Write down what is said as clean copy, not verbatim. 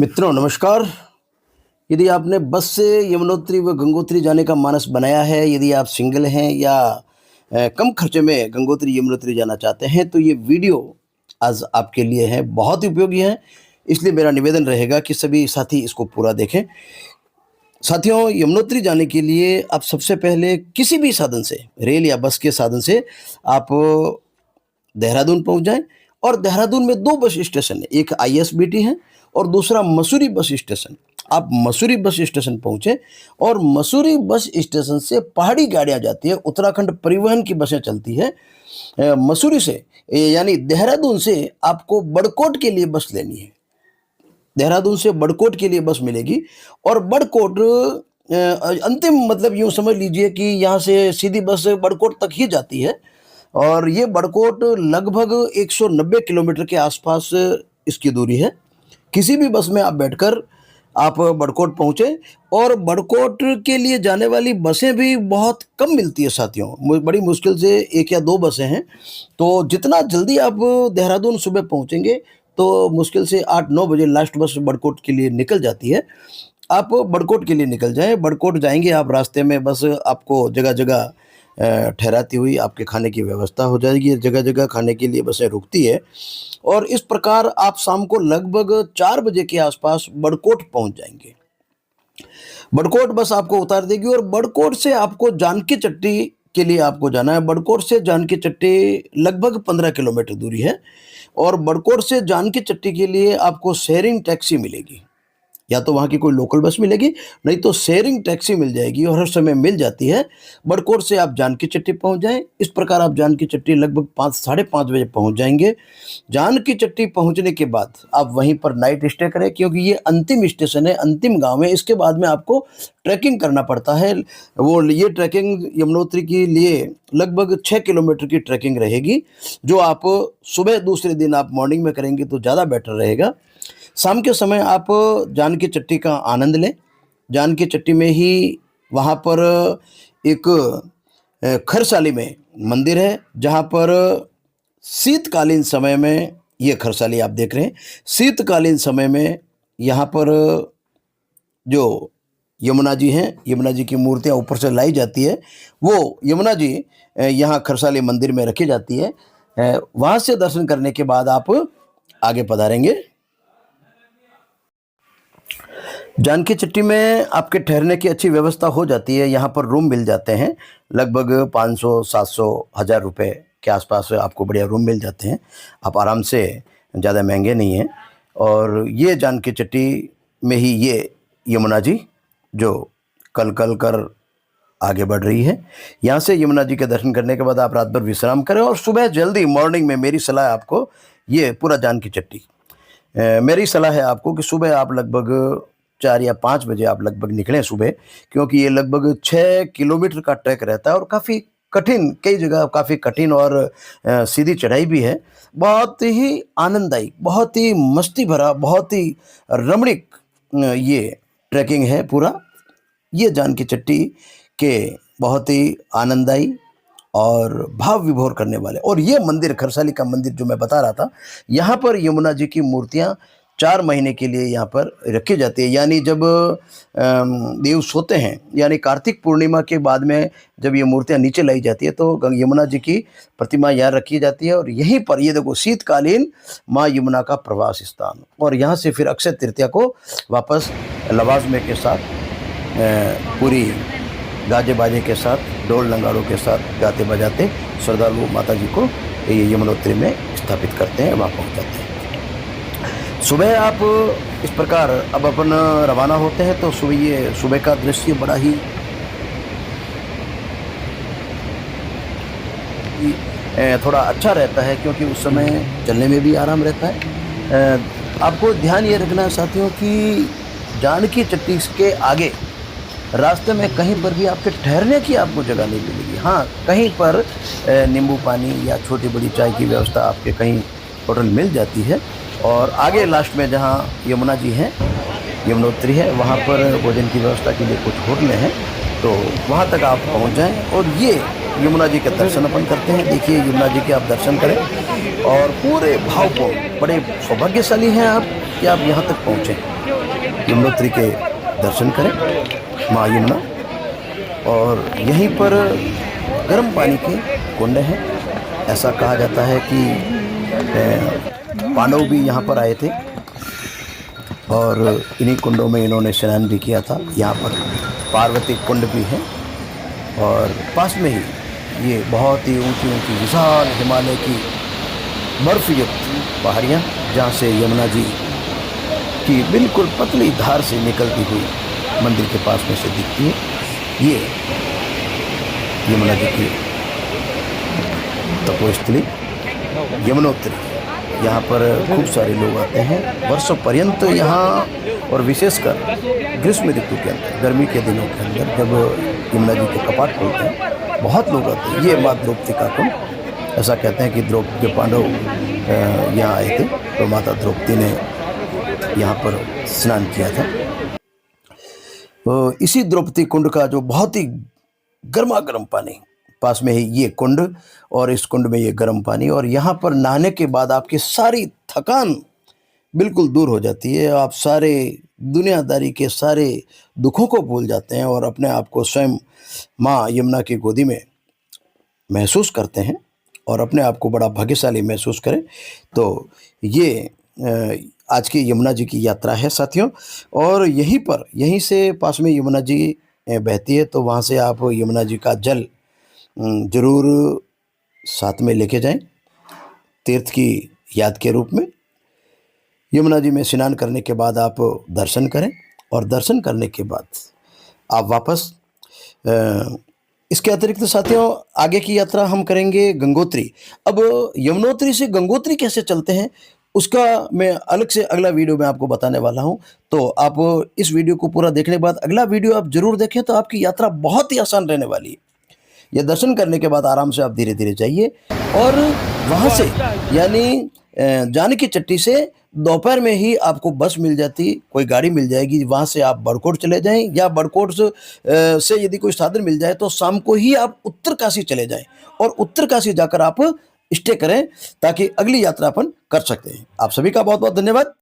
मित्रों नमस्कार। यदि आपने बस से यमुनोत्री व गंगोत्री जाने का मानस बनाया है, यदि आप सिंगल हैं या कम खर्चे में गंगोत्री यमुनोत्री जाना चाहते हैं, तो ये वीडियो आज आपके लिए है, बहुत ही उपयोगी है। इसलिए मेरा निवेदन रहेगा कि सभी साथी इसको पूरा देखें। साथियों, यमुनोत्री जाने के लिए आप सबसे पहले किसी भी साधन से, रेल या बस के साधन से आप देहरादून पहुंच जाएं। और देहरादून में 2 बस स्टेशन है, एक आईएसबीटी है और दूसरा मसूरी बस स्टेशन। आप मसूरी बस स्टेशन पहुंचे और मसूरी बस स्टेशन से पहाड़ी गाड़ियां जाती है, उत्तराखंड परिवहन की बसें चलती है। मसूरी से यानी देहरादून से आपको बड़कोट के लिए बस लेनी है। देहरादून से बड़कोट के लिए बस मिलेगी और बड़कोट अंतिम मतलब यूँ समझ लीजिए कि यहाँ से सीधी बस बड़कोट तक ही जाती है और ये बड़कोट लगभग 190 किलोमीटर के आसपास इसकी दूरी है। किसी भी बस में आप बैठकर आप बड़कोट पहुँचे और बड़कोट के लिए जाने वाली बसें भी बहुत कम मिलती है साथियों, बड़ी मुश्किल से 1 या 2 बसें हैं। तो जितना जल्दी आप देहरादून सुबह पहुँचेंगे तो मुश्किल से 8-9 बजे लास्ट बस बड़कोट के लिए निकल जाती है। आप बड़कोट के लिए निकल जाएँ, बड़कोट जाएँगे आप, रास्ते में बस आपको जगह-जगह ठहराती हुई आपके खाने की व्यवस्था हो जाएगी। जगह-जगह खाने के लिए बसें रुकती है और इस प्रकार आप शाम को लगभग 4 बजे के आसपास बड़कोट पहुँच जाएँगे। बड़कोट बस आपको उतार देगी और बड़कोट से आपको जानकी चट्टी के लिए आपको जाना है। बड़कोट से जानकी चट्टी लगभग 15 किलोमीटर दूरी है और बड़कोट से जानकी चट्टी के लिए आपको शेयरिंग टैक्सी मिलेगी। या तो वहाँ की कोई लोकल बस मिलेगी, नहीं तो शेयरिंग टैक्सी मिल जाएगी और हर समय मिल जाती है। बड़कोट से आप जानकी चट्टी पहुँच जाएँ। इस प्रकार आप जानकी चट्टी लगभग 5 साढ़े 5 बजे पहुँच जाएँगे। जानकी चट्टी पहुँचने के बाद आप वहीं पर नाइट स्टे करें, क्योंकि ये अंतिम स्टेशन है, अंतिम गाँव है। इसके बाद में आपको ट्रैकिंग करना पड़ता है। ये ट्रैकिंग यमुनोत्री के लिए लगभग 6 किलोमीटर की ट्रैकिंग रहेगी, जो आप सुबह दूसरे दिन आप मॉर्निंग में करेंगे तो ज़्यादा बेटर रहेगा। शाम के समय आप जानकी चट्टी का आनंद लें। जानकी चट्टी में ही वहाँ पर एक खरसाली में मंदिर है, जहाँ पर शीतकालीन समय में, ये खरसाली आप देख रहे हैं, शीतकालीन समय में यहाँ पर जो यमुना जी हैं, यमुना जी की मूर्तियाँ ऊपर से लाई जाती है, वो यमुना जी यहाँ खरसाली मंदिर में रखी जाती है। वहाँ से दर्शन करने के बाद आप आगे पधारेंगे। जानकी चट्टी में आपके ठहरने की अच्छी व्यवस्था हो जाती है। यहाँ पर रूम मिल जाते हैं, लगभग 500, 700, 1000 रुपये के आसपास आपको बढ़िया रूम मिल जाते हैं। आप आराम से, ज़्यादा महंगे नहीं हैं। और ये जानकी चट्टी में ही ये यमुना जी जो कल कर आगे बढ़ रही है। यहाँ से यमुना जी के दर्शन करने के बाद आप रात भर विश्राम करें और सुबह जल्दी मॉर्निंग में, मेरी सलाह है आपको, ये पूरा जानकी चट्टी मेरी सलाह है आपको कि सुबह आप लगभग 4 या 5 बजे आप लगभग निकलें सुबह, क्योंकि ये लगभग 6 किलोमीटर का ट्रैक रहता है और काफ़ी कठिन, कई जगह काफ़ी कठिन और सीधी चढ़ाई भी है। बहुत ही आनंददायी, बहुत ही मस्ती भरा, बहुत ही रमणीक ये ट्रैकिंग है पूरा। ये जानकी चट्टी के बहुत ही आनंददायी और भाव विभोर करने वाले, और ये मंदिर, खरसाली का मंदिर जो मैं बता रहा था, यहाँ पर यमुना जी की मूर्तियाँ 4 महीने के लिए यहाँ पर रखी जाती है। यानी जब देव सोते हैं, यानी कार्तिक पूर्णिमा के बाद में जब ये मूर्तियाँ नीचे लाई जाती है तो यमुना जी की प्रतिमा यहाँ रखी जाती है। और यहीं पर ये देखो, शीतकालीन माँ यमुना का प्रवास स्थान, और यहाँ से फिर अक्षय तृतीया को वापस लवाजमे के साथ पूरी गाजे बाजे के साथ, ढोल नगाड़ों के साथ गाते बजाते श्रद्धालु माता जी को ये यमुनोत्री में स्थापित करते हैं, वहाँ पहुँच जाते हैं। सुबह आप इस प्रकार अब अपन रवाना होते हैं तो सुबह का दृश्य बड़ा ही थोड़ा अच्छा रहता है, क्योंकि उस समय चलने में भी आराम रहता है। आपको ध्यान ये रखना है साथियों कि जानकी चट्टी के आगे रास्ते में कहीं पर भी आपके ठहरने की आपको जगह नहीं मिलेगी। हाँ, कहीं पर नींबू पानी या छोटी बड़ी चाय की व्यवस्था आपके कहीं होटल मिल जाती है। और आगे लास्ट में जहाँ यमुना जी हैं, यमुनोत्री है, वहाँ पर भोजन की व्यवस्था के लिए कुछ होटलें हैं, तो वहाँ तक आप पहुँच जाएँ और ये यमुना जी के दर्शन अपन करते हैं। देखिए, यमुना जी के आप दर्शन करें और पूरे भावपूर्ण, बड़े सौभाग्यशाली हैं आप कि आप यहाँ तक पहुँचे। यमुनोत्री के दर्शन करें, माँ यमुना। और यहीं पर गर्म पानी के कुंड हैं। ऐसा कहा जाता है कि पांडव भी यहाँ पर आए थे और इन्हीं कुंडों में इन्होंने स्नान भी किया था। यहाँ पर पार्वती कुंड भी है और पास में ही ये बहुत ही ऊंची ऊंची विशाल हिमालय की बर्फयुक्त पहाड़ियाँ, जहाँ से यमुना जी की बिल्कुल पतली धार से निकलती हुई मंदिर के पास में से दिखती है। ये यमुना जी की तपोस्थली यमुनोत्री। यहाँ पर खूब सारे लोग आते हैं वर्षों पर्यंत यहाँ, और विशेषकर ग्रीष्म ऋतु के अंदर, गर्मी के दिनों के अंदर जब यमुना जी के कपाट खुलते हैं, बहुत लोग आते हैं। ये माँ द्रौपदी का कुंड, ऐसा कहते हैं कि द्रौपदी के पांडव यहाँ आए थे तो माता द्रौपदी ने यहाँ पर स्नान किया था। तो इसी द्रौपदी कुंड का जो बहुत ही गर्मा गर्म पानी, पास में ही ये कुंड, और इस कुंड में ये गर्म पानी, और यहाँ पर नहाने के बाद आपकी सारी थकान बिल्कुल दूर हो जाती है। आप सारे दुनियादारी के सारे दुखों को भूल जाते हैं और अपने आप को स्वयं माँ यमुना की गोदी में महसूस करते हैं और अपने आप को बड़ा भाग्यशाली महसूस करें। तो ये आज की यमुना जी की यात्रा है साथियों। और यहीं से पास में यमुना जी बहती है, तो वहाँ से आप यमुना जी का जल जरूर साथ में लेके जाएं, तीर्थ की याद के रूप में। यमुना जी में स्नान करने के बाद आप दर्शन करें, और दर्शन करने के बाद आप वापस इसके अतिरिक्त साथियों आगे की यात्रा हम करेंगे गंगोत्री। अब यमुनोत्री से गंगोत्री कैसे चलते हैं उसका मैं अलग से अगला वीडियो में आपको बताने वाला हूं। तो आप इस वीडियो को पूरा देखने के बाद अगला वीडियो आप जरूर देखें, तो आपकी यात्रा बहुत ही आसान रहने वाली है। यह दर्शन करने के बाद आराम से आप धीरे धीरे जाइए, और वहाँ से यानी जानकी चट्टी से दोपहर में ही आपको बस मिल जाती, कोई गाड़ी मिल जाएगी, वहाँ से आप बड़कोट चले जाएं, या बड़कोट से यदि कोई साधन मिल जाए तो शाम को ही आप उत्तरकाशी चले जाएं, और उत्तरकाशी जाकर आप स्टे करें ताकि अगली यात्रा अपन कर सकते हैं। आप सभी का बहुत बहुत धन्यवाद।